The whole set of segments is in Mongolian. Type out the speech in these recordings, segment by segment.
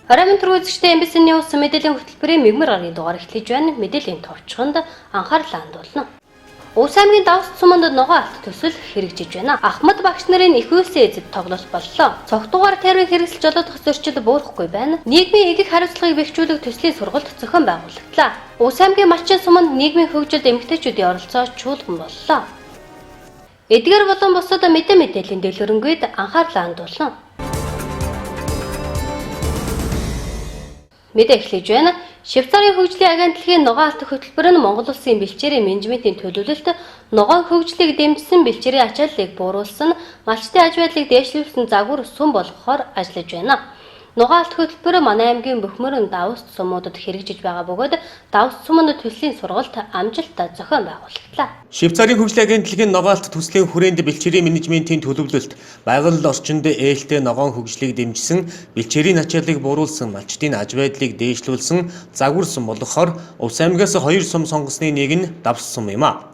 Оройн түргүүлэгчтэй MBC-ний ус мэдээллийн хөтөлбөрийн мигмар гарагийн дугаар эхлэж байна. Мэдээллийн товчхонд анхаарал хандуулна. Улс аймгийн давс цуманд ногоо алт төсөл хэрэгжиж байна. Ахмад багш нарын их үйлсийн эзэд тоглолт боллоо. Цогтугаар термин хэрэгсэл жолоодох зөрчил буурахгүй байна. Нийгмийн эрх хариуцлагыг бэхжүүлэх төслийн сургалт зохион байгуулагдлаа. Улс аймгийн малчин суманд нийгмийн хөгжилд эмэгтэйчүүдийн оролцоо чуулган боллоо. Эдгээр болон бусад мэдээллийн дэлгэрэнгээд анхаарал хандуулна. Мэдээ эхлэж байна. Швейцарын хөгжлийн агентлагийн ногоон алт хөтөлбөр нь Монгол улсын бэлчээрийн менежментийн төлөвлөлт ногоон хөгжлийг дэмжсэн бэлчээрийн ачааллыг бууруулсан, малчтын аж байдлыг дээшлүүлсэн загвар сүм болгохоор ажиллаж байна. Ногоон алт хөтөлбөр манай аймгийн бүх мөрөн давс цумуудад хэрэгжиж байгаа бөгөөд давс цуманд төслийн сургалт амжилттай зохион байгуулагдлаа. Швейцарын хөгжлийн агентлагийн ногоон алт төслийн хүрээнд бэлчээрийн менежментийн төлөвлөлт байгууллал орчинд ээлтэй ногоон хөгжлийг дэмжсэн, бэлчээрийн ачааллыг бууруулсан, малчтын аж байдлыг дээшлүүлсэн загвар сум болгохоор Увс аймгаас 2 сум сонгосны нэг нь давс сум юм а.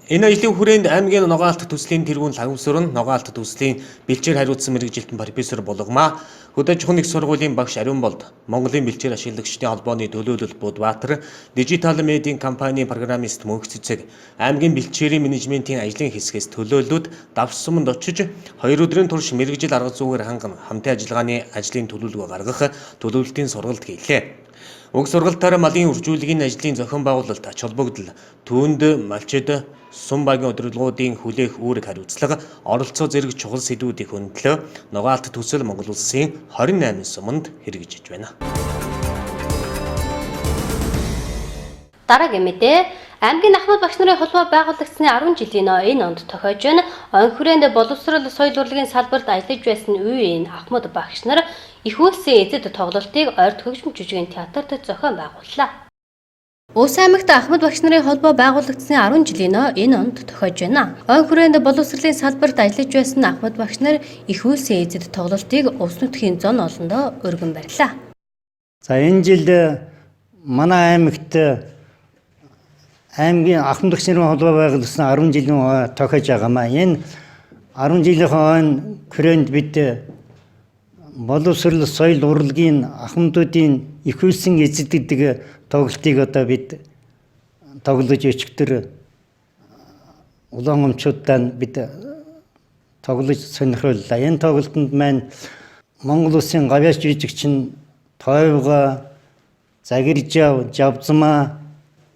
Энэ ажлын хүрээнд аймгийн ногоон алт төслийн тэргуун лагвсрын ногоон алт төслийн бэлчээр хариуцсан мэргэжилтэн профессор Булгамаа, Хөдөө аж ахуйн их сургуулийн багш Ариун Болд, Монголын бэлчээр ашиглагчдын холбооны төлөөлөл Будбаатар, Дижитал медиа компанийн программист Мөнх Цэцэг, аймгийн бэлчээрийн менежментийн ажлын хэсгээс төлөөллүүд давс суманд очиж 2 өдрийн турш мэргэжил арга зүйгээр ханган хамтын ажиллагааны ажлын төлөвлөгөө гаргах төлөвлөлтийн сургалт хийлээ. Уг сургалтаар малын үржүүлгийн ажлын зохион байгуулалт, ач холбогдол, түүнд малчид сум багийн удирдлагуудын хүлээх үүрэг хариуцлага, оролцоо зэрэг чухал сэдвүүдийг хөндлөө ногоон алт төсөл Монгол улсын 28 суманд хэрэгжиж байна. Дараагийн мэдээ. Аймгийн Ахмад багш нарын холбоо байгуулагдсны 10 жилийн энэ онд тохиож байна. Он хүрээнд боловсрол соёл урлагийн салбарт ажиллаж байсан үеийн Ахмад багш нар их үйлсийн эзэд тоглолтыг ойрт хөгжим жүжигний театрт зохион байгууллаа. Улс аймагт Ахмад багш нарын холбоо байгуулагдсны 10 жилийн энэ онд тохиож байна. Он хүрээнд боловсролын салбарт ажиллаж байсан Ахмад багш нар их үйлсийн эзэд тоглолтыг улс нутгийн зон олондоо өргөн барьлаа. За энэ жил манай аймагт аймгийн Ахмад багш нарын холбоо байгуулсан 10 жилийн тохиож байгаамаа. Энэ 10 жилийн хойно хүрээнд бид боловсрол соёл урлагийн ахмадуудын их үйлсийн эзэд гэдэг тоглолтыг одоо бид тоглож өчигдөр улаан өмчүүдтэй бид тоглож сонирхоллоо. Энэ тоглолтод маань Монгол улсын гавьяач жүжигчин Тойвга, Загиржав, Жавзмаа,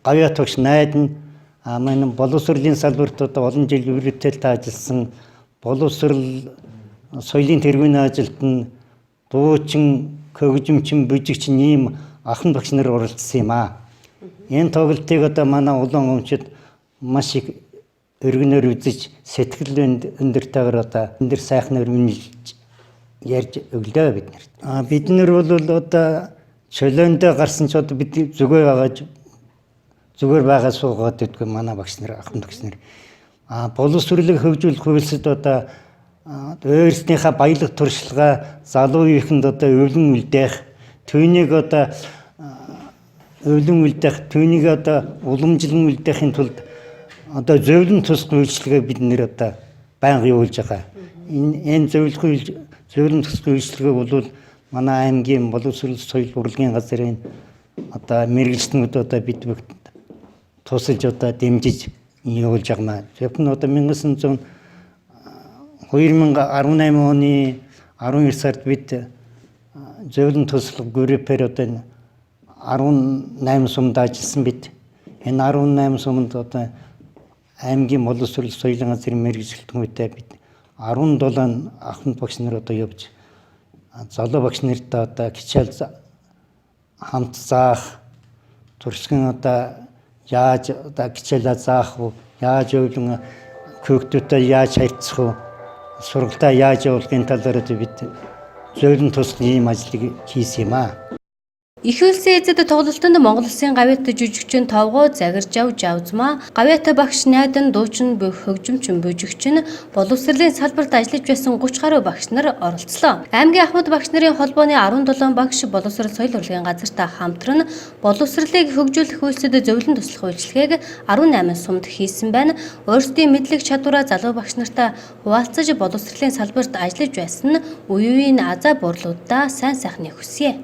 гавьяа тогш Найдан маань боловсролын салбарт одоо олон жил үргэлжлэлтэй ажилласан боловсрол соёлын тэргүүний ажилтан дуучин, хөгжимчин, бүжигчин ийм ахмад багш нар оролцсон юм аа. Энэ тоглолтыг одоо манай улаан өмчид маш их өргөнөөр үзэж сэтгэл өндөртэйгээр одоо энэ сайхнаар үнэлж ярьж өглөө биднэрт. Бид нар бол одоо чөлөөндөө гарсан ч одоо бид зүгээр байгаа суугаад идэггүй манай багш нар, ахмад багш нар. Боловсролыг хөгжүүлэх үйлсэд одоо өөрснийхөө баялаг туршлага залуу үеийнхэнд одоо өвлөн үлдээх, түүнийг одоо уламжлан үлдээхийн тулд одоо зөвлөн тусах үйлчлэгээ бид нэр одоо байнга явуулж байгаа. Энэ зөвлөн тусах үйлчлэгээ бол манай аймгийн боловсрол соёл урлагийн газрын одоо мэргэжилтнүүд одоо бид бүгд тусалж одоо дэмжиж явуулж байгаамаа. Зөвхөн одоо 2018 оны 12 сард бид зөвлөн туслах группээр одоо 18 сумд ажилласан бид. Энэ 18 сумд одоо аймгийн боловсрол соёлын газрын мэргэжилтнүүдтэй бид 17 ахмад багш нар одоо явж залуу багш нартай одоо хичээл хамт заах, туршлагын одоо яаж одоо хичээлээ заах вэ? Яаж өвлөн хүүхдүүдтэй яаж харьцах вэ? Сургалтаа яаж явуулахын талаар бид зөвлөн туслах ийм ажлыг хийсэн юм аа. Их улсын эзэд тоглолтод Монгол улсын гавьяатай жүжигчин Товгоо Загиржав Жавзмаа, гавьяатай багш Найдан Дуучин буй хөгжимчин бүжигчин боловсролын салбарт ажиллаж байсан 30 гаруй багш нар оролцлоо. Аймгийн Ахмад багш нарын холбооны 17 багш боловсрол соёл урлагийн газартай хамтран боловсролыг хөгжүүлэх үйлсэд зөвлөн туслах үйлчилгээг 18 сумд хийсэн байна. Өөрсдийн мэдлэг чадвараа залуу багш нартай хуваалцаж боловсролын салбарт ажиллаж байсан үе үеийн азаа буурлуудаа сайн сайхныг хүсье.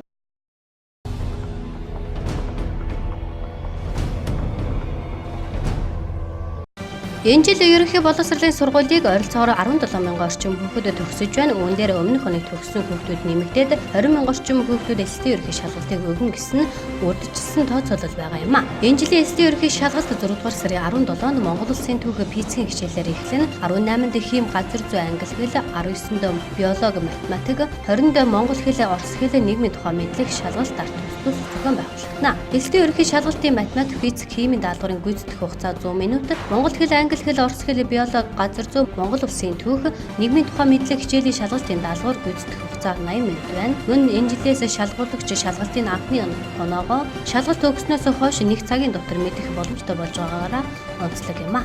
Энэ жил ерөнхий боловсролын сургуулийг ойролцоогоор 17 мянган орчим хүүхэд төгсөж байна. Үүн дээр өмнөх оног төгссөн хүүхдүүд нэмэгдээд 20 мянган орчим хүүхдүүд эслийн ерөнхий шалгалтыг өгнө гэсэн урьдчилсан тооцоолол байгаа юм а. Энэ жилийн эслийн ерөнхий шалгалт 6 дугаар сарын 17-нд Монгол улсын түүх физикийн хичээлээр эхлэн 18-нд хэм газар зүй англи хэл, 19-нд биологи математик, 20-нд монгол хэл, орос хэл, нийгмийн тухай мэдлэг шалгалт арт тус зохион байгуулагдана. Эслийн ерөнхий шалгалтын математик, физик, химийн даалгаврын гүйцэтгэх хугацаа 100 минут, монгол хэл, англи хэл, орос хэл, биологи, газар зүй, Монгол улсын түүх, нийгмийн тухай мэдлэг хичээлийн шалгалтын даалгавар гүйцэтгэх хугацаа 80 минут байна. Мөн энэ жилээс шалгуулагч шалгалтын анхны оноогоо шалгалт өгснөөс хойш 1 цагийн дотор мэдэх боломжтой болж байгаагаараа онцлог юм а.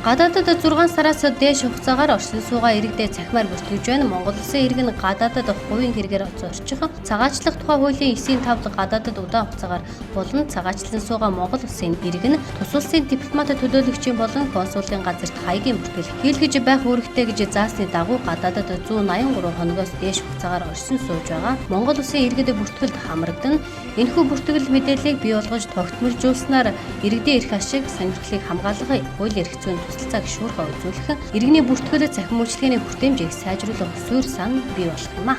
Гадаадад 6 сараас дээш хугацаагаар оршин суугаа иргэдээ цахимаар бүртгэж байна. Монгол улсын иргэн гадаадад хувийн хэрэгээр зорчих, цагаачлах тухай хуулийн 9-5 гадаадад удаан хугацаагаар болон цагаачлан суугаа Монгол улсын иргэн тус улсын дипломат төлөөлөгчийн болон консулын газарт хаягийн бүртгэл хийлгэж байх үүрэгтэй гэж заасны дагуу гадаадад 183 хоногоос дээш хугацаагаар оршин сууж байгаа Монгол улсын иргэд бүртгэлд хамрагдан. Энэхүү бүртгэл мэдээллийг бий болгож тогтмолжуулснаар иргэдийн эрх ашиг, сонирхлыг хамгаалах хуулийн эрх зүйн туслалцаа гишүүрхэ үзүүлэх, иргэний бүртгэл цахим үйлчлэгээний хүртээмжийг сайжруулах суурь сан бий болох юм а.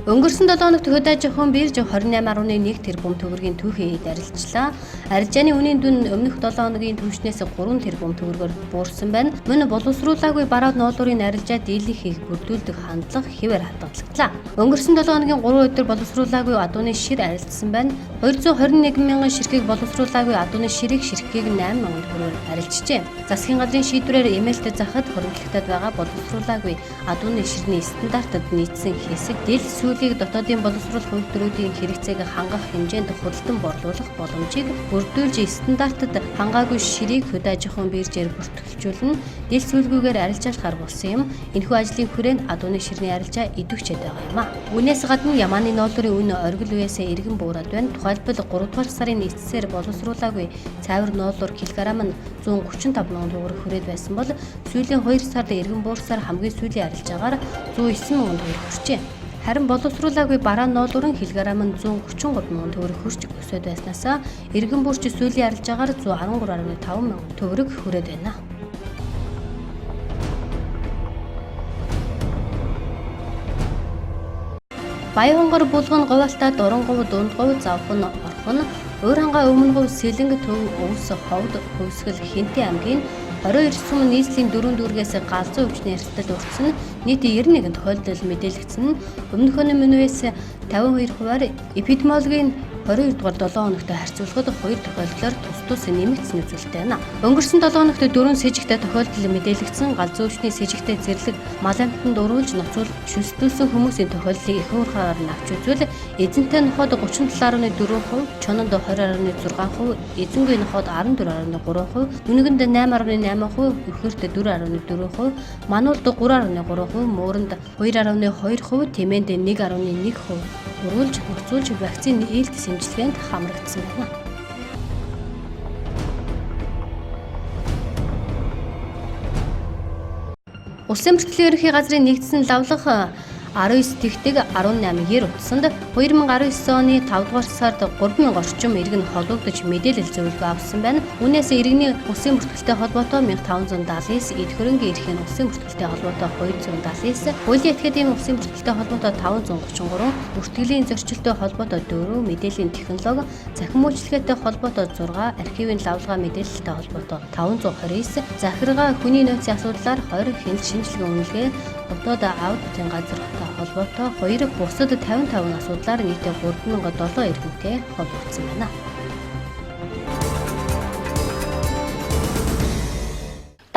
Өнгөрсөн 7 хоногт хөдөө аж ахуйн бирж 28.1 тэрбум төгрөгийн түүхийг арилжлаа. Арилжааны үнийн дүн өмнөх 7 хоногийн түвшнээс 3 тэрбум төгрөгөөр буурсан байна. Мөн боловсруулаагүй бараа ноолуурын арилжаа дийлэнхийг бүрдүүлдэг хандлага хэвээр хадгалагдлаа. Өнгөрсөн 7 хоногийн 3 өдөр боловсруулаагүй адууны шир арилжсан байна. 221 мянган ширхэг боловсруулаагүй адууны ширийг 8 мянган төгрөгөөр арилжжээ. Засгийн газрын шийдвэрээр эмээлтэй захад хоригдлогтод байгаа боловсруулаагүй адууны ширний стандартад нийцсэн хэсэг дэл сүүлийг дотоодын боловсрол хувьдруудын хэрэгцээг хангах хэмжээнд худалдан борлуулах боломжийг бүрдүүлж стандартад хангаагүй ширийг хөдөө аж ахуйн биржээр бүртгэлжүүлнэ. Дэл сүүлгүйгээр арилжаалахаар болсон юм. Энэхүү ажлын хүрээнд адууны ширний арилжаа идэвхжээд байгаа юм а. Үүнээс гадна ямааны ноолуурын үн оргил үеэсээ иргэн буураад байна. Тухайлбал 3 дугаар сарын эцсээр боловсруулаагүй цайвар ноолуур килограмм нь 135 мянган төгрөг хүрээд байсан бол сүүлийн 2 сард иргэн буурсаар хамгийн сүүлийн арилжаагаар 109 мянган төгрөг хүрчээ. Харин боловсруулаагүй бараа ноолуурын килограмм нь 133 мянган төгрөг хүрч өсөд байснаас иргэн буурч сүүлийн арилжаагаар 113.5 мянган төгрөг хүрээд байна. Баян хонгор булган говьалтай дуран говь дунд говь завхан орхон өөр хангаа өмнө говь сэлэнг төв өвс ховд хөвсгөл Хинтээ аймгийн 22 сум нийслэлийн 4 дүүргээс галзуу өвчний эрсдэл урьдсан нийт 91 тохиолдол мэдээлэгдсэн нь өмнөх оны мөнөөс 52%-аар эпидемиологийн 22 дугаар 7 хоногтой харьцуулахад 2 тохиолдлоор тус нэмэгдсэн үзүүлэлттэй байна. Өнгөрсөн 7 хоногт 4 с сэжигтэй тохиолдол мэдээлэгдсэн галзуу өвчний сэжигтэй зэрлэг мал амьтанд уруулж ноцуул шүлсдүүлсэн хүмүүсийн тохиолдлыг их хуурхаар нь авч үзвэл эзэнтэй ноход 37.4%, чононд 20.6%, эзэнгүй ноход 14.3%, үнэгэнд 8.8%, үхэрт 4.4%, мануулд 3.3%, мууранд 2.2%, тэмээнд 1.1% уруулж нөхцүүлж вакцины ээлт хэмжлэгэнд хамрагдсан байна. Улсын бүртгэлийн ерөнхий газрын нэгдсэн лавлах 19 тэгтэг 18 утсанд 2019 оны 5 дугаар сард 3000 орчим иргэн холбогдож мэдээлэл зөвлөгөө авсан байна. Үүнээс иргэний улсын бүртгэлтэй холбоотой 1579, эд хөрөнгийн эрхийн улсын бүртгэлтэй холбоотой 279, хуулийн этгээдийн улсын бүртгэлтэй холбоотой 533, бүртгэлийн зөрчилтэй холбоотой 4, мэдээллийн технологи, цахим үйлчлэгээтэй холбоотой 6, архивын лавлгаа мэдээлэлтэй холбоотой 529, захиргаа хүний нөөцийн асуудлаар 20, хяналт шинжилгээ үнэлгээ, дотоод аудитын газартай холбоотой 2, бусад 55 асуудлаар нийтээ 3007 иргэнтэй холбогдсон байна.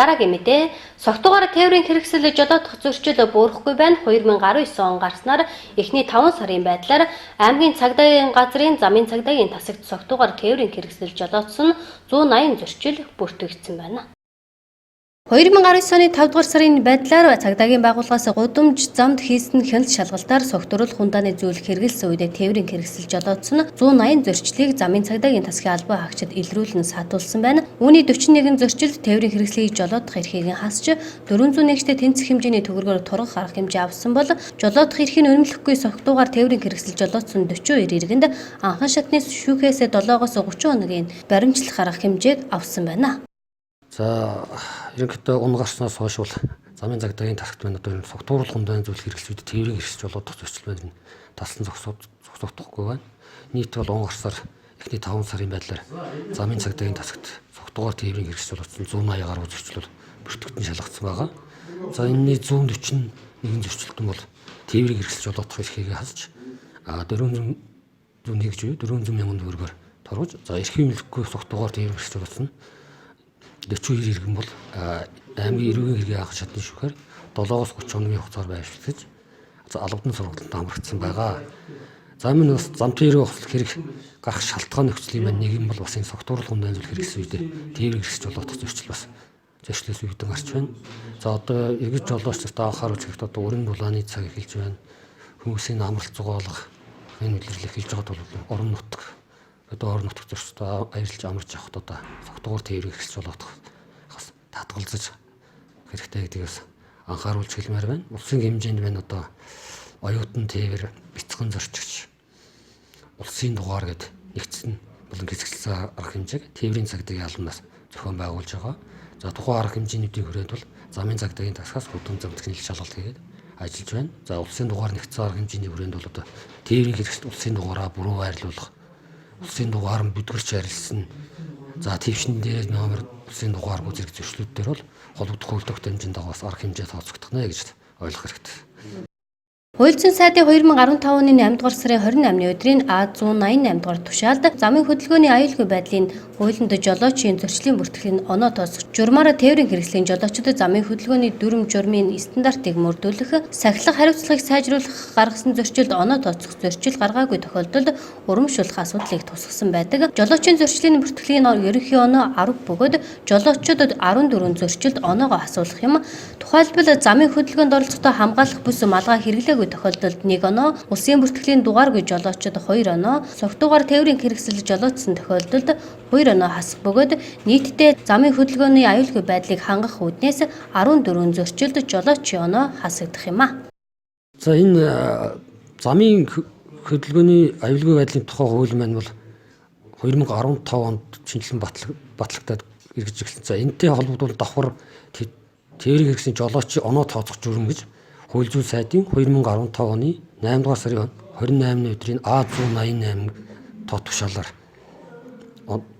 Дараагийн мэдээ согтуугаар тээврийн хэрэгсэл жолоодох зөрчил буурахгүй байна. 2019 он гарснаар эхний 5 сарын байдлаар аймгийн цагдаагийн газрын замын цагдаагийн тасагт согтуугаар тээврийн хэрэгсэл жолоодсон 180 зөрчил бүртгэгдсэн байна. 2019 оны 5 дугаар сарын байдлаар цагдаагийн байгууллагаас гудамж замд хийсэн хяналт шалгалтаар согтууруулах хундааны зөвлөх хэрэгэлсэн үедээ тээврийн хэрэгсэл жолоодсон 180 зөрчлийг замын цагдаагийн тасгийн албан хаагчид илрүүлэн сатуулсан байна. Үүний 41 зөрчилд тээврийн хэрэгслийг жолоодох эрхийг хасч 401-т тэнцэх хэмжээний төгрөгөөр тургах арга хэмжээ авсан бол жолоодох эрхийг үнэмлэхгүй согтуугаар тээврийн хэрэгсэл жолоодсон 42 иргэнд анхан шатны шүүхээс 7-оос 30 хоногийн баримтлах арга хэмжээг авсан байна. За ерөнхийдөө унаг гарснаас хойш бол замын цагдаагийн тасагт байна одоо энэ согтууруулах хундааны зөвлөх хэрэгслүүд тээврийн хэрэгсэл жолоодох зөрчил байна. Тассан зогсохдохгүй байна. Нийт бол унаг гарсаар эхний 5 сарын байдлаар замын цагдаагийн тасагт согтуугаар тээврийн хэрэгсэл жолоодсон 180 гаруй зөрчил бол бүртгэгдэн шалгагдсан байгаа. За энэний 141 зөрчилтөн бол тээврийн хэрэгсэл жолоодох эрхийг хасж 400 мянган төгрөгөөр торгож за эрхийн үнэлэхгүй согтуугаар тээврийн хэрэгсэл жолоодсон 42 иргэн бол аймгийн эрүүгийн хэргийн анх шатны шүүхээр 7-оос 30 хоногийн хугацаар байршуулж албадан сургалтанд амрагдсан байгаа. За энэ бас зам тээврийн ухаслах хэрэг гарах шалтгаан нөхцөлийн маань нэг юм бол бас энэ согтууруулах хундааны зөвлөх хэрэгсэл үедээ тээврийн хэрэгсэл жолоодох зөрчил бас зөрчлөөс үүдэн гарч байна. За одоо эргэж жолоочдод анхааруулж хэрэгтэй одоо уран дулааны цаг эхэлж байна. Хүмүүсийн амралт зугаалгах энэ үйлрэл эхэлж байгаад бол орон нутг одоо орон нутг зөрчилд аялж амарч явахд одоо согтуугаар тээврийн хэрэгсэл жолоодох бас татгалзаж хэрэгтэй гэдгээс анхааруулж хэлмээр байна. Улсын хэмжээнд байна одоо оюутан тээвэр, бяцхан зорчигч, улсын дугаар гэд нэгдсэн болон хэсэгчлсэн арга хэмжээг тээврийн цагдаагийн албанаас зохион байгуулж байгаа. За тухайн арга хэмжээний хүрээнд бол замын цагдаагийн тасгаас гудамж замд хяналт шалгалт хийгээд ажиллаж байна. За улсын дугаар нэгдсэн арга хэмжээний хүрээнд бол одоо тээврийн хэрэгсэл улсын дугаараа бүрэн байрлуулах, улсын дугаар нь бүдгэрч арилсан. За твшин дээр номер улсын дугааргүй зэрэг зөрчлүүд дээр бол холбогдох хөлтөгт хэмжээнд дагаас арга хэмжээ тооцогдох нэ гэж ойлгох хэрэгтэй. Хууль зүйн сайдын 2015 оны 8 дугаар сарын 28-ны өдрийн А188 дугаар тушаалд замын хөдөлгөөний аюулгүй байдлын хуулинд жолоочийн зөрчлийн бүртгэлийн оноо тооцох журмаараа тээврийн хэрэгслийн жолоочдод замын хөдөлгөөний дүрм журмын стандартыг мөрдүүлэх, сахилах хариуцлагыг сайжруулах гаргасан зөрчилд оноо тооцох зөрчил гаргаагүй тохиолдолд урамшуулах асуудлыг тусгасан байдаг. Жолоочийн зөрчлийн бүртгэлийн ерөнхий оноо 10 бөгөөд жолоочдод 14 зөрчилд оноогоо асуулах юм. Тухайлбал замын хөдөлгөөнд оролцохдоо хамгаалах бүс малгай хэрэглээгүй тохиолдолд 1 оноо, улсын бүртгэлийн дугааргүй жолоочдод 2 оноо, согтуугаар тээврийн хэрэгсэл жолоодсон тохиолдолд 2 оноо хасах бөгөөд нийтдээ замын хөдөлгөөний аюулгүй байдлыг хангах үүднээс 14 зөрчилд жолоочийн оноо хасагдах юм а. За энэ замын хөдөлгөөний аюулгүй байдлын тухай хууль маань бол 2015 онд шинжилэн батлагдаад эргэж ирсэн. За энэтэй холбогдуулан давхар тээврийн хэрэгслийн жолоочийн оноо тооцох журам гэж Хууль зүйн сайдын 2015 оны 8 дугаар сарын 28-ны өдрийн А188 тоо тушаалаар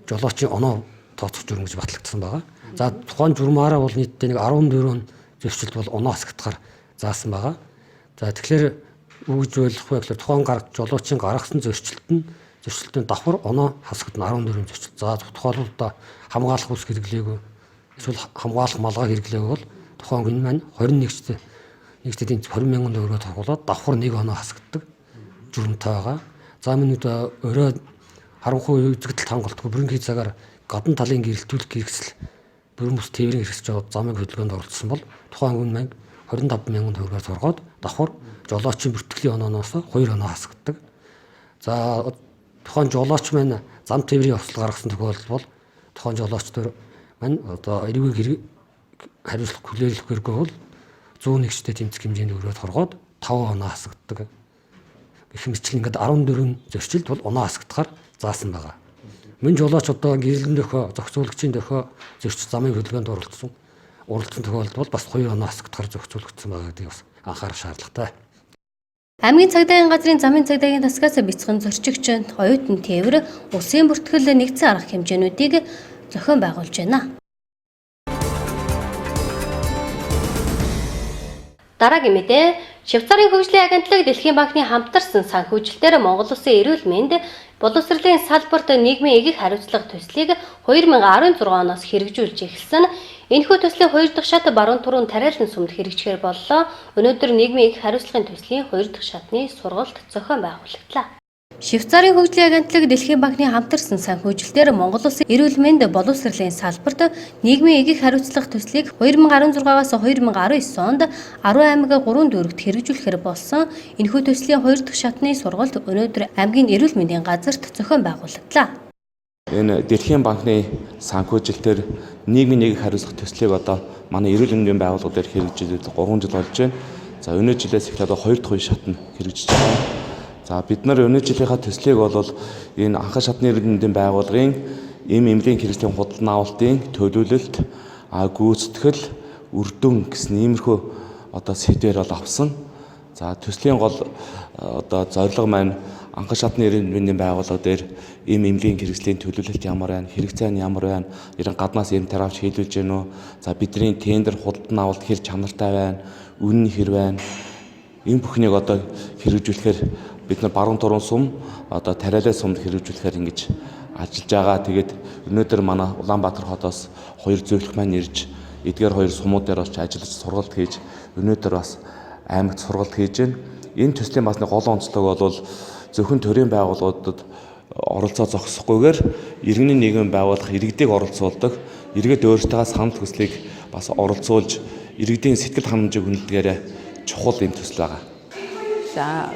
жолоочийн оноо тооцох журам гэж батлагдсан байгаа. За тухайн журмаараа бол нийтдээ 14 зөрчилд бол оноо хасагдахаар заасан байгаа. За тэгэхээр үгж ойлгох вэ гэхээр тухайн жолоочийн гаргасан зөрчилтөнд давхар оноо хасагдана 14 зөрчил. За тухайлбал хамгаалах ус хэрэглээгүй эсвэл хамгаалах малгай хэрэглээгүй бол тухайн хүн маань 21-т 20 мянган төгрөгөөр тогтоолоод давхар 1 оноо хасагддаг журамтай байгаа. За минут өрөө харанхуй үзэгдэлт хангалтгүй бүрэнхий цагаар гадна талын гэрэлтүүлэх хэрэгсэл бүрэн бүс тээврийн хэрэгсэж аваад замын хөдөлгөөнд оролцсон бол тухайн хүн маань 25 мянган төгрөгөөр торгоод давхар жолоочийн бүртгэлийн онооноос 2 оноо хасагддаг. За тухайн жолооч маань зам тээврийн осол гаргасан тохиолдол бол тухайн жолоочдоор маань одоо эрүүгийн хариуцлага хүлээлгэх хэрэггүй бол 101-т тэмцэх хэмжээний өрөө торгоод 5 оноо хасагддаг. Гэх мэтчлэн ингээд 14 зөрчилд бол оноо хасагдахаар заасан байгаа. Мөн жолооч одоо гэрэлэн дөхөө, зохицуулагчийн дөхөө зөрчил замын хөдөлгөөнд оролцсон тохиолдолд бол бас 2 оноо хасагдахаар зохицуулагдсан байгаа гэдгийг бас анхаарах шаардлагатай. Аймгийн цагдаагийн газрын замын цагдаагийн тасгаас бяцхан зорчигч, оюутан тээвэр, улсын бүртгэл нэгдсэн арга хэмжээнүүдийг зохион байгуулж байна. Дараагийн мэдээ Швейцарын хөгжлийн агентлаг Дэлхийн банкны хамтарсан санхүүжилтээр Монгол Улсын эрүүл мэнд боловсролын салбарт нийгмийн эгэх хариуцлага төслийг 2016 оноос хэрэгжүүлж эхэлсэн. Энэхүү төслийн 2 дахь шат баруун түрүүн тариалан сумд хэрэгжихээр боллоо. Өнөөдөр нийгмийн их хариуцлагын төслийн 2 дахь шатны сургалт зохион байгуулагдлаа. Швейцарын хөгжлийн агентлаг Дэлхийн банкны хамтарсан санхүүжилтээр Монгол Улсын эрүүл мэнд боловсролын салбарт нийгмийн эгэг хариуцлага төслийг 2016-аас 2019 онд 10 аймаг 3 дүүрэгт хэрэгжүүлэхээр болсон. Энэхүү төслийн 2 дахь шатны сургалт өнөөдөр аймгийн эрүүл мэндийн газарт зохион байгуулагдлаа. Энэ Дэлхийн банкны санхүүжилтээр нийгмийн эгэг хариуцлага төслийг одоо манай эрүүл мэндийн байгууллага дээр хэрэгжүүлээд 3 жил болж байна. За өнөө жилээс эхлээд 2 дахь үе шат нь хэрэгжиж байгаа. За бид нар өнөө жилийнхаа төслийг бол энэ анхан шатны эрүүл мэндийн байгууллагын эмнэлгийн хэрэгслийн худалдан авалтын төлөвлөлт, гүйцэтгэл, үрдүн гэсэн иймэрхүү одоо сэдвээр бол авсан. За төслийн гол одоо зорилго маань анхан шатны эрүүл мэндийн байгууллага дээр эмнэлгийн хэрэгслийн төлөвлөлт ямар байна, хэрэгцээ нь ямар байна, ерөн гаднаас эм терапевт хийлүүлж гэнэ үү? За бидний тендер худалдан авалт хэр чанартай байна, үнэн хэр байна? Энэ бүхнийг одоо хэрэгжүүлэхээр бид нар баруун турын сум одоо тариалан сумд хэрэгжүүлэхээр ингэж ажиллаж байгаа. Тэгээд өнөөдөр манай Улаанбаатар хотоос 2 зөвлөх маань ирж эдгээр 2 сумуудаар очиж ажиллаж сургалт хийж өнөөдөр бас аймагт сургалт хийж байна. Энэ төслийн басны гол онцлог бол зөвхөн төрийн байгууллагуудад оролцоо зогсохгүйгээр иргэний нийгэм байгуулах иргэдийг оролцуулдаг, иргэд өөрсдөө санал хүслийг бас оролцуулж иргэдийн сэтгэл ханамжийг хүндэлгээр чухал энэ төсөл байгаа. За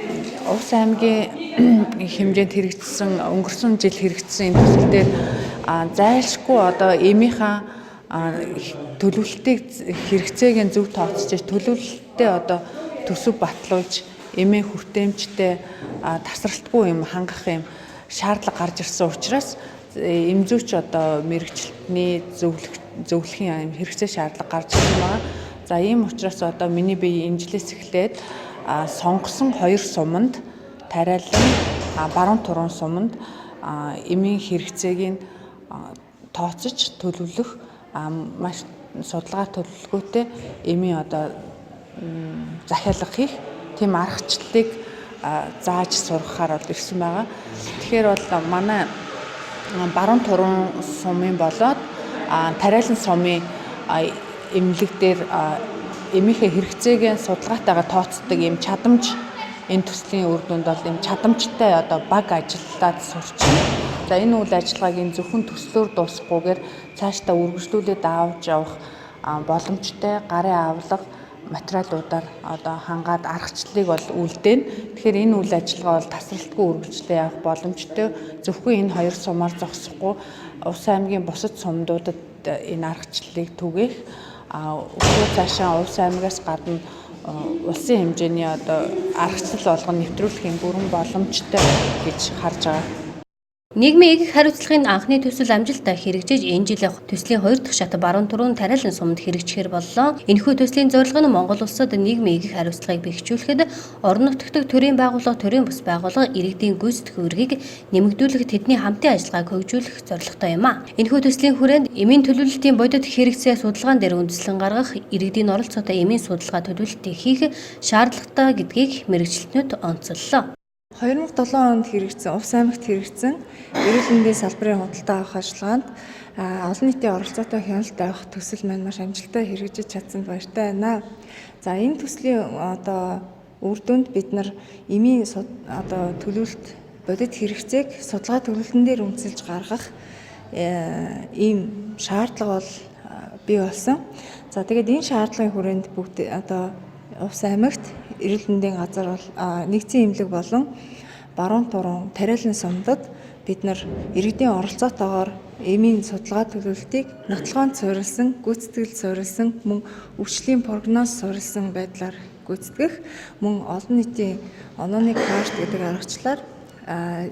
Увс аймгийн хэмжээнд хэрэгжсэн өнгөрсөн жил хэрэгжсэн энэ төсөл дээр зайлшгүй одоо эмийнхаа төлөвлөлтийг хэрэгцээг нь зөв тооцож төлөвлөлтөө одоо төсөв батлуулж эмээ хүртээмжтэй тасралтгүй юм хангах юм шаардлага гарч ирсэн учраас эмзүүч одоо мэрэгчлэлтний зөвлөхийн хэрэгцээ шаардлага гарч ирсэн байна. За ийм учраас одоо миний бие энэ жилээс эхлээд сонгосон 2 суманд тариалан баруун турын суманд эмийн хэрэгцээг нь тооцож төлөвлөх маш судалгаа төлөвлөгөөтэй эмийн одоо захиалга хийх тийм аргачлалыг зааж сургахаар бол ирсэн байгаа. Тэгэхээр бол манай баруун турын сумын болоод тариалан сумын эмнэлэг дээр эмийнхээ хэрэгцээг судалгаатайгаар тооцдог юм чадамж энэ төслийн үр дүнд бол юм чадамжтай одоо баг ажиллаад сурчна. За энэ үйл ажиллагааг зөвхөн төслөөр дуусахгүйгээр цаашдаа үргэлжлүүлээд авч явах боломжтой гарын авлага материалуудаар одоо хангаад аргачлалыг бол үлдээн. Тэгэхээр энэ үйл ажиллагаа бол тасралтгүй үргэлжлээ явах боломжтой. Зөвхөн энэ 2 сумаар зогсохгүй Увс аймгийн бусад сумдуудад энэ аргачлалыг түгээх өглөө цаашаа Увс аймгаас гадна улсын хэмжээний одоо аргачлал болгон нэвтрүүлэхийн бүрэн боломжтой гэж харж байгаа. Нийгмийн эгэг хариуцлагын анхны төсөл амжилттай хэрэгжиж энэ жилийн төслийн 2 дахь шат баруун түрүүн тариалан сумд хэрэгжихээр боллоо. Энэхүү төслийн зорилго нь Монгол улсад нийгмийн эгэг хариуцлагыг бэхжүүлэхэд орон нутгад төрийн байгууллага, төрийн бус байгууллага иргэдийн гүйцэтгэх үүргийг нэмэгдүүлэх тэдний хамтын ажиллагааг хөгжүүлэх зорилготой юм а. Энэхүү төслийн хүрээнд эмийн төлөвлөлтийн бодит хэрэгцээ судалгаан дээр үндэслэн гаргах, иргэдийн оролцоотой эмийн судалгаа төлөвлөлтийг хийх шаардлагатай гэдгийг мэргэжилтнүүд онцоллоо. 2007 онд хэрэгжсэн Увс аймагт хэрэгжсэн эрүүл мэндийн салбарын худалдаа авах ажиллагаанд олон нийтийн оролцоотой хяналт авах төсөл маань маш амжилттай хэрэгжиж чадсанд баяртай байна. За энэ төслийн одоо үр дүнд бид нар эмийн одоо төлөвлөлт бодит хэрэгцээг судалгаа төлөвлөлтөн дээр үндэслэж гаргах ийм шаардлага бол бий болсон. За тэгээд энэ шаардлагын хүрээнд бүгд одоо Увс аймагт эрүүл мэндийн газар бол нэгдсэн эмнэлэг болон баруун турын тариалан сумдад бид нар иргэдийн оролцоотойгоор эмийн судалгаа төлөвлөлтийг нотолгоонд суурилсан, гүйцэтгэл суурилсан, мөн өвчлийн прогноз суурилсан байдлаар гүйцэтгэх, мөн олон нийтийн онооны карт гэдэг аргачлалаар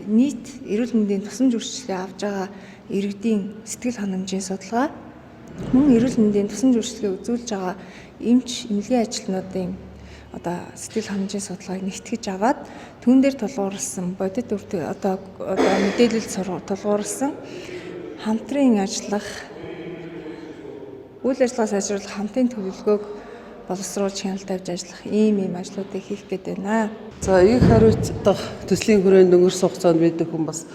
нийт эрүүл мэндийн тусламж үйлчилгээ авж байгаа иргэдийн сэтгэл ханамжийн судалгаа, мөн эрүүл мэндийн тусламж үйлчилгээ үзүүлж байгаа эмч эмнэлгийн ажилтнуудын одоо сэтгэл ханамжийн судалгааг нэгтгэж аваад түүн дээр тулгуурласан бодит одоо мэдээлэл тулгуурласан хамтран ажиллах үйл ажиллагаа сайжруулах хамтын төлөвлөгөөг боловсруулж хяналт тавьж ажиллах ийм ажлуудыг хийх гээд байна. За их хариуцлага төслийн хүрээнд өнгөрсөн хугацаанд бид хүн бас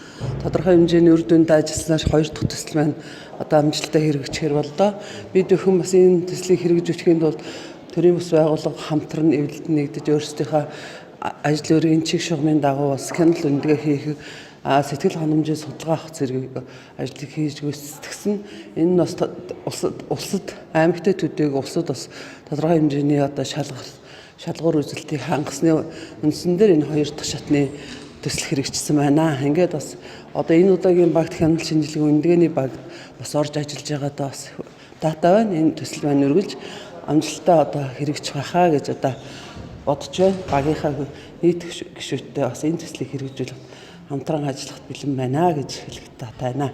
тодорхой хэмжээний үр дүнд ажилласнаар хоёр дахь төсөл маань одоо амжилттай хэрэгжихээр боллоо. Бид хүн бас энэ төслийг хэрэгжүүлэхийн тулд төрийн бас байгууллага хамтран эвлэлд нэгдэж өөрсдийнхөө ажил өрийн чиг шугамын дагуу бас хяналт үндэгээ хийх сэтгэл ханамжийн судалгаа авах зэрэг ажлыг хийж гүйцэтгэсэн. Энэ нь бас улсад аймагтай төдийг улсад бас тодорхой хэмжээний одоо шалгуур үзэлтийг хангасны үндсэн дээр энэ хоёр дахь шатны төсөл хэрэгжсэн байна. Ингээд бас одоо энэ удаагийн багт хяналт шинжилгээ үндэгээний багт бас орж ажиллаж байгаадаа бас дата байна. Энэ төсөл маань үргэлж амжилттай одоо хэрэгжих байхаа гэж одоо бодож байна. Багийнхаа нийт гишүүдтэй бас энэ төслийг хэрэгжүүлэх хамтран ажиллахад бэлэн байна гэж хэлэх таатай.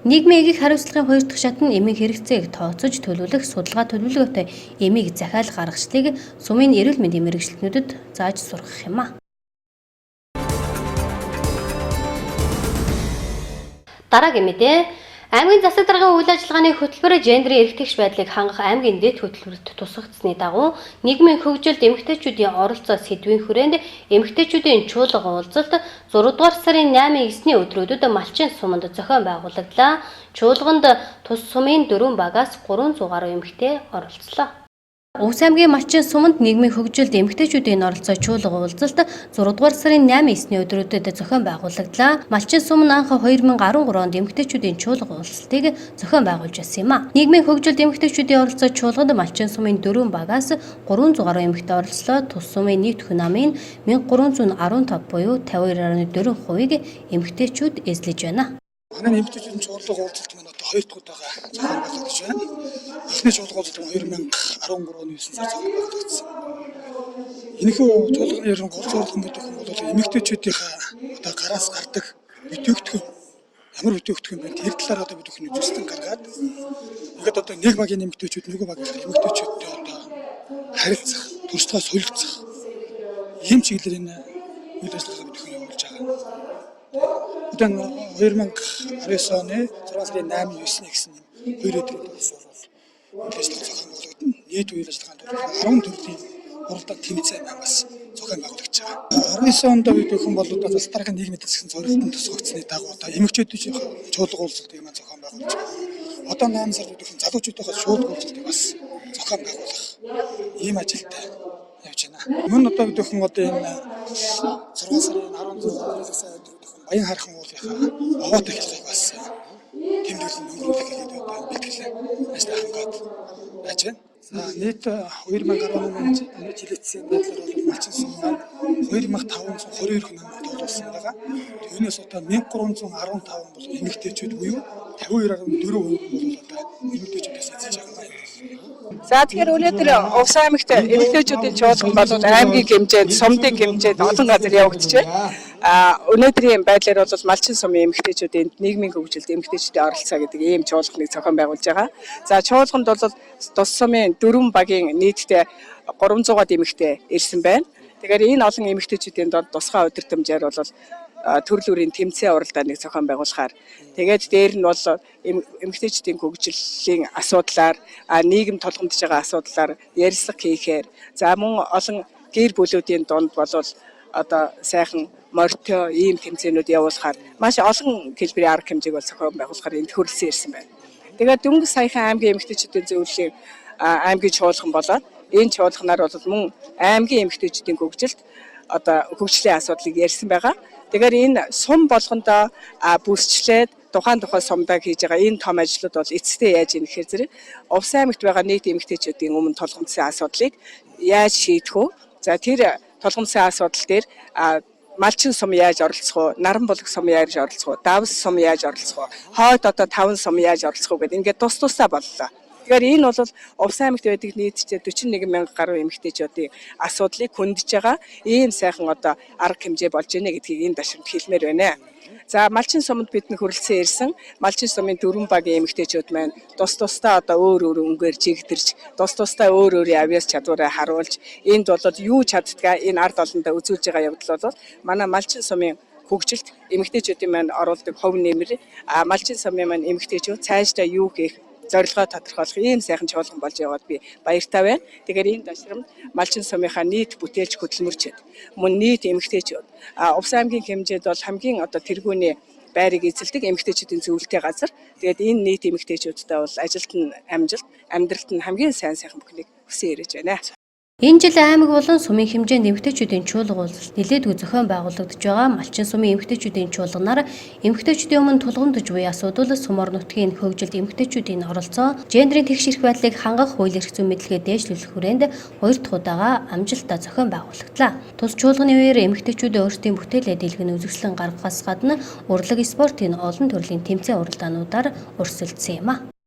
Нийгмийн эгийг хариуцлагын хоёр дахь шат нь эмийн хэрэгцээг тооцож төлөвлөх судалгаа төлөвлөгөөтэй эмийг захиалах аргачлалыг сумын эрүүл мэндийн мэргэжилтнүүдэд зааж сургах юм а. Дараагийн мэдээ аймгийн засаг даргын үйл ажиллагааны хөтөлбөр гендерийн эрхтгч байдлыг хангах аймгийн дэд хөтөлбөрт тусгагдсны дагуу нийгмийн хөгжилд эмэгтэйчүүдийн оролцоо сэдвийн хүрээнд эмэгтэйчүүдийн чуулга уулзалт 6 дугаар сарын 8-9-ний өдрүүдэд Малчин суманд зохион байгуулагдлаа. Чуулганд тус сумын 4 багаас 300 гаруй эмэгтэй оролцлоо. Увс аймгийн Малчин суманд нийгмийн хөгжилд эмэгтэйчүүдийн оролцоо чуулга уулзалт 6 дугаар сарын 8-9-ний өдрүүдэд зохион байгуулагдлаа. Малчин сум нь анх 2013 онд эмэгтэйчүүдийн чуулга уулзалтыг зохион байгуулж байсан юм а. Нийгмийн хөгжилд эмэгтэйчүүдийн оролцоо чуулганд Малчин сумын 4 багаас 300 гаруй эмэгтэй оролцлоо. Тус сумын нийт хүн амын 1315 буюу 52.4%-ийг эмэгтэйчүүд эзлэж байна. Манай эмэгтэйчүүдийн чуулга уулзалт маань одоо 2 дахь удаага зохион байгуулагдаж байна. Эхний чуулга уулзалт нь 2013 оны 9 сард зохион байгуулагдсан. Энэхүү чуулганы ерөн гол зорилго гэдэг нь бол эмэгтэйчүүдийнхээ одоо гараас гардаг бүтээгдэхүүн ямар бүтээгдэхүүн байна тэр талаар одоо бид өхний үзэсгэлэн гаргаад ингээд одоо нэг багийн эмэгтэйчүүд нөгөө багийн эмэгтэйчүүдтэй одоо харилцах, туршлагаа солилцох ийм чиглэлээр энэ үйл ажиллагааг бид өхний явуулж байгаа. Удаан 2019 оны 6 сарын 8-9-ний гэсэн хоёр өдрийн турш үйл ажиллагаа зохион байгуулагдана. Нийт үйл ажиллагаанд 10 төрлийн уралдаан тэмцээн бас зохион байгуулагдаж байгаа. 19 онд бид бүхэн бол одоо засаг даргын нийгмийн засгийн зорилтод тусгагдсны дагуу одоо эмэгтэйчүүдийн чуулга уулзалтыг маань зохион байгуулж байгаа. Одоо 8 сард бид бүхэн залуучуудынхаа чуулга уулзалтыг бас зохион байгуулах ийм ажилтай явж байна. Мөн одоо бид бүхэн одоо энэ 6 сарын 16-ны сая өдрүүд баян хархан уулынхаа овоот эхлэхийг бас тэмдэглэн өнгөрүүлэх гэдэг одоо бэлтгэл ажил хангаад байж байна. За нийт 2018 оны жилэтсэн байдлаар бол Малчин сум маань 2522 хүн амд олсон байгаа. Түүнээс одоо 1315 бол эмэгтэйчүүд буюу 52.4% бол одоо эмэгтэйчүүдээс эзэж байгаа юм. За тэгэхээр өнөөдөр Увс аймагт эмэгтэйчүүдийн чуулган болоод аймгийн хэмжээнд, сумдын хэмжээнд олон газар явагдаж байна. Өнөөдрийн байдлаар бол Малчин сумын эмэгтэйчүүдийн нийгмийн хөгжилд эмэгтэйчүүдийн оролцоо гэдэг ийм чуулганыг зохион байгуулж байгаа. За чуулганд бол тус сумын 4 багийн нийтдээ 300-аад эмэгтэй ирсэн байна. Тэгэхээр энэ олон эмэгтэйчүүдийн донд тусгай удирдамжаар бол төрөл бүрийн тэмцээн уралдааныг зохион байгуулахаар тэгээд дээр нь бол эмэгтэйчүүдийн хөгжлийн асуудлаар нийгэм толгомдож байгаа асуудлаар ярилцлага хийхээр за мөн олон гэр бүлүүдийн донд бол одоо сайхан морьтой ийм тэмцээнүүд явуулахаар маш олон хэлбэрийн арга хэмжээг бол зохион байгуулахаар энд хүрэлцэн ирсэн байна. Тэгээд дөнгөж саяхан аймгийн эмэгтэйчүүдийн зөвлөлийн аймгийн чуулган болоод энэ чуулганаар бол мөн аймгийн эмэгтэйчүүдийн хөгжилд одоо хөгжлийн асуудлыг ярьсан байгаа. Тэгэхээр энэ сум болгондоо бүсчлээд тухайн сумдаа хийж байгаа энэ том ажлууд бол эцэстээ яаж ийм гэхээр зэрэг Увс аймагт байгаа нийт эмэгтэйчүүдийн өмнө толгомдсон асуудлыг яаж шийдэх вэ? За тэр толгомдсон асуудал дээр Малчин сум яаж оролцох вэ? Наранбулаг сум яаж оролцох вэ? Давс сум яаж оролцох вэ? Хойд одоо 5 сум яаж оролцох вэ гэдэг ингээд тусдаа боллоо. Тэгэхээр энэ бол Увс аймагт байдаг нийтдээ 41 мянга гаруй эмэгтэйчүүдийн асуудлыг хөндөж байгаа ийм сайхан одоо арга хэмжээ болж байна гэдгийг энэ ташрамд хэлмээр байна. За Малчин сумд бидний хүрэлцэн ирсэн Малчин сумын 4 багийн эмэгтэйчүүд маань тусдаа одоо өөр өнгөөр жигдэрч тусдаа өөр авьяас чадвараа харуулж энд бол юу чаддгаа энэ ард олондоо үзүүлж байгаа явдал бол манай Малчин сумын хөгжилт эмэгтэйчүүдийн маань оруулдаг хувь нэмэр Малчин сумын маань эмэгтэйчүүд цаашдаа юу хийх зорилгоо тодорхойлох ийм сайхан чуулган болж яваад би баяртай байна. Тэгэхээр энэ ташрамд Малчин сумынхаа нийт бүтээлч хөдөлмөрчид мөн нийт эмэгтэйчүүд Увс аймгийн хэмжээнд бол хамгийн одоо тэргүүний байрыг эзэлдэг эмэгтэйчүүдийн зөвлөлтийн газар. Тэгээд энэ нийт эмэгтэйчүүдтэй бол ажилд нь амжилт, амьдралд нь хамгийн сайн бүхнийг хүсэн ирэж байна. Энэ жил аймаг болон сумын хэмжээнд эмэгтэйчүүдийн чуулга уулзалт нэлээдгүй зохион байгуулагдж байгаа. Малчин сумын эмэгтэйчүүдийн чуулганаар эмэгтэйчүүдийн өмнө тулгамдж буй асуудал, сум орон нутгийн хөгжилд эмэгтэйчүүдийн оролцоо, гендрийн тэгш эрх байдлыг хангах хууль эрх зүйн мэдлэгээ дээшлүүлэх хүрээнд 2 дахь удаага амжилттай зохион байгуулагдлаа. Тус чуулганы үеэр эмэгтэйчүүд өөрсдийн бүтээлээ дэлгэн үзэсгэлэн гаргахаас гадна урлаг, спортын олон төрлийн тэмцээн уралдаануудаар өрсөлдсөн юм а.